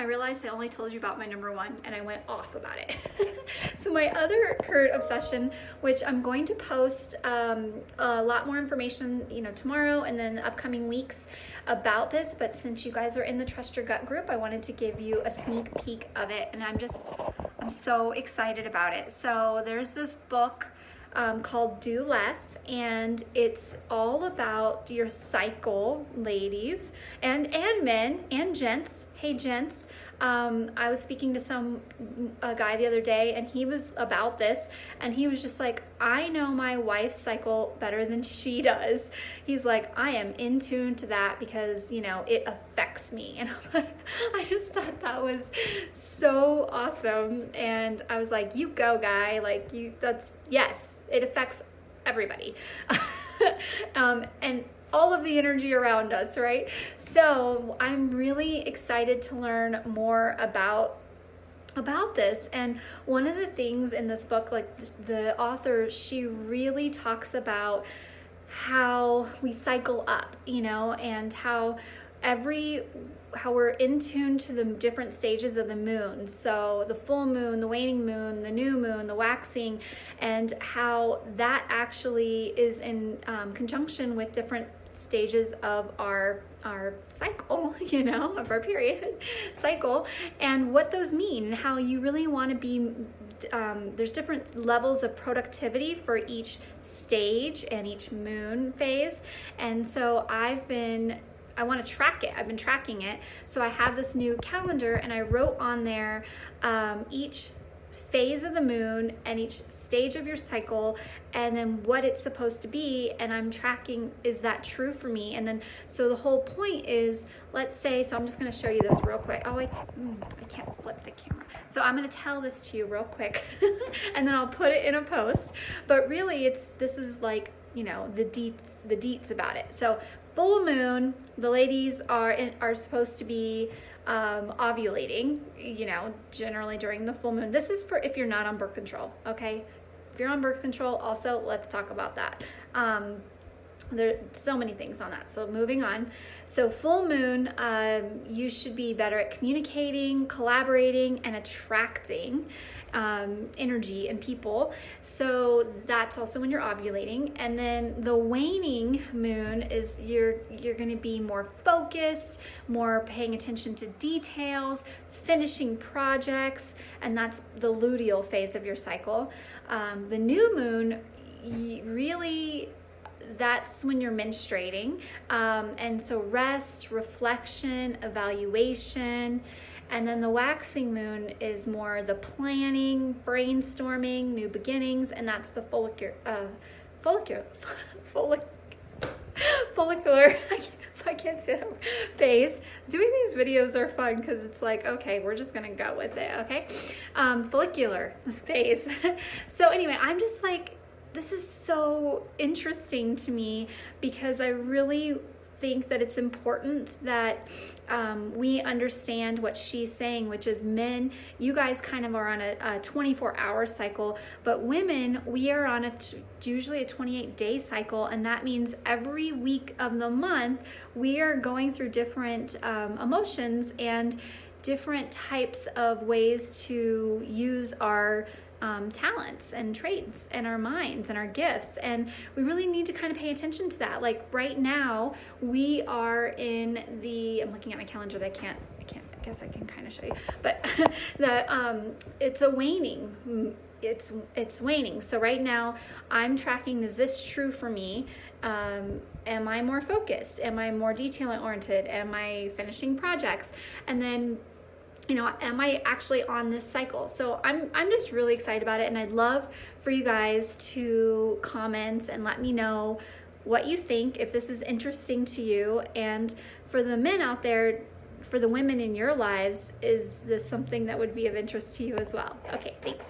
I realized I only told you about my number one and I went off about it. So my other current obsession, which I'm going to post a lot more information, tomorrow and then the upcoming weeks about this, but since you guys are in the Trust Your Gut group, I wanted to give you a sneak peek of it, and I'm so excited about it. So there's this book called Do Less, and it's all about your cycle, ladies, and men and gents. Hey gents, I was speaking to a guy the other day, and he was about this, and he was just like, I know my wife's cycle better than she does. He's like, I am in tune to that because it affects me. And I just thought that was so awesome, and I was like, you go, guy, yes, it affects everybody. And all of the energy around us, right? So I'm really excited to learn more about this. And one of the things in this book, the author, she really talks about how we cycle up, and how we're in tune to the different stages of the moon. So the full moon, the waning moon, the new moon, the waxing, and how that actually is in conjunction with different stages of our cycle, of our period cycle, and what those mean, and how you really want to be there's different levels of productivity for each stage and each moon phase. And so I want to track it. I've been tracking it. So I have this new calendar, and I wrote on there each phase of the moon and each stage of your cycle, and then what it's supposed to be, and I'm tracking, is that true for me? And then, so the whole point is, let's say, so I'm just going to show you this real quick. I can't flip the camera. So I'm going to tell this to you real quick, and then I'll put it in a post. But really, this is like, the deets about it. So full moon, the ladies are supposed to be ovulating, generally during the full moon. This is for if you're not on birth control, okay? If you're on birth control, also, let's talk about that. There are so many things on that. So moving on. So full moon, you should be better at communicating, collaborating, and attracting energy in people. So that's also when you're ovulating. And then the waning moon is you're going to be more focused, more paying attention to details, finishing projects, and that's the luteal phase of your cycle. The new moon, really, that's when you're menstruating. And so rest, reflection, evaluation. And then the waxing moon is more the planning, brainstorming, new beginnings, and that's the follicular, I can't say that word, phase. Doing these videos are fun because it's like, okay, we're just gonna go with it, okay? Follicular phase. So anyway, I'm just like, this is so interesting to me because I really think that it's important that we understand what she's saying, which is men, you guys kind of are on a 24-hour cycle, but women, we are on usually a 28-day cycle, and that means every week of the month we are going through different emotions and different types of ways to use our talents and traits and our minds and our gifts, and we really need to kind of pay attention to that. Like right now we are in I'm looking at my calendar. I guess I can kind of show you, but it's a waning. It's waning. So right now I'm tracking, is this true for me? Am I more focused? Am I more detail oriented? Am I finishing projects? And then am I actually on this cycle? So I'm just really excited about it, and I'd love for you guys to comment and let me know what you think, if this is interesting to you. And for the men out there, for the women in your lives, is this something that would be of interest to you as well? Okay, thanks.